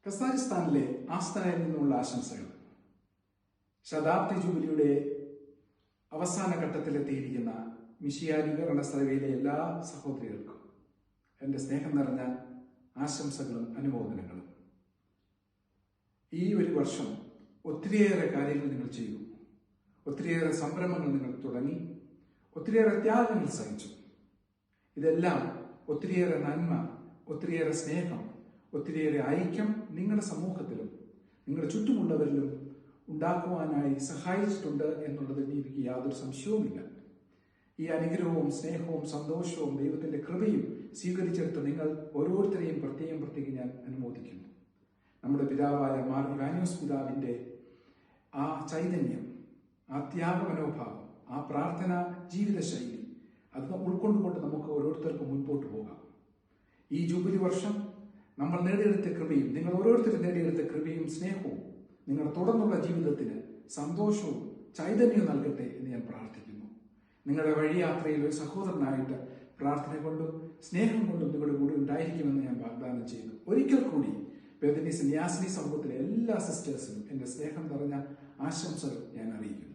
കസാഖിസ്ഥാനിലെ ആസ്താനയിൽ നിന്നുള്ള ആശംസകൾ. ശതാബ്ദി ജൂബിലിയുടെ അവസാന ഘട്ടത്തിലെത്തിയിരിക്കുന്ന മിശിഹാനുകരണ സഭയിലെ എല്ലാ സഹോദരികൾക്കും എൻ്റെ സ്നേഹം നിറഞ്ഞ ആശംസകളും അനുമോദനങ്ങളും. ഈ ഒരു വർഷം ഒത്തിരിയേറെ കാര്യങ്ങൾ നിങ്ങൾ ചെയ്തു, ഒത്തിരിയേറെ സംരംഭങ്ങൾ നിങ്ങൾ തുടങ്ങി, ഒത്തിരിയേറെ ത്യാഗങ്ങൾ സഹിച്ചു. ഇതെല്ലാം ഒത്തിരിയേറെ നന്മ, ഒത്തിരിയേറെ സ്നേഹം, ഒത്തിരിയേറെ ഐക്യം നിങ്ങളുടെ സമൂഹത്തിലും നിങ്ങളുടെ ചുറ്റുമുള്ളവരിലും ഉണ്ടാക്കുവാനായി സഹായിച്ചിട്ടുണ്ട് എന്നുള്ളതിൽ എനിക്ക് യാതൊരു സംശയവുമില്ല. ഈ അനുഗ്രഹവും സ്നേഹവും സന്തോഷവും ദൈവത്തിന്റെ കൃപയും സ്വീകരിച്ചെടുത്ത് നിങ്ങൾ ഓരോരുത്തരെയും പ്രത്യേകം ഞാൻ അനുമോദിക്കുന്നു. നമ്മുടെ പിതാവായ മാർ ഇവാനിയോസ് പിതാവിന്റെ ആ ചൈതന്യം, ആ ത്യാഗ മനോഭാവം, ആ പ്രാർത്ഥന ജീവിത ശൈലി, അത് ഉൾക്കൊണ്ടുകൊണ്ട് നമുക്ക് ഓരോരുത്തർക്കും മുൻപോട്ട് പോകാം. ഈ ജൂബിലി വർഷം നമ്മൾ നേടിയെടുത്ത കൃപയും, നിങ്ങൾ ഓരോരുത്തരും നേടിയെടുത്ത കൃപയും സ്നേഹവും നിങ്ങളുടെ തുടർന്നുള്ള ജീവിതത്തിന് സന്തോഷവും ചൈതന്യവും നൽകട്ടെ എന്ന് ഞാൻ പ്രാർത്ഥിക്കുന്നു. നിങ്ങളുടെ വഴിയാത്രയിൽ ഒരു സഹോദരനായിട്ട് പ്രാർത്ഥന കൊണ്ടും സ്നേഹം കൊണ്ടും നിങ്ങളുടെ കൂടെ ഉണ്ടായിരിക്കുമെന്ന് ഞാൻ വാഗ്ദാനം ചെയ്യുന്നു. ഒരിക്കൽ കൂടി ബെഥനി സന്യാസിനി സമൂഹത്തിലെ എല്ലാ സിസ്റ്റേഴ്സിനും എൻ്റെ സ്നേഹം നിറഞ്ഞ ആശംസകൾ ഞാൻ അറിയിക്കുന്നു.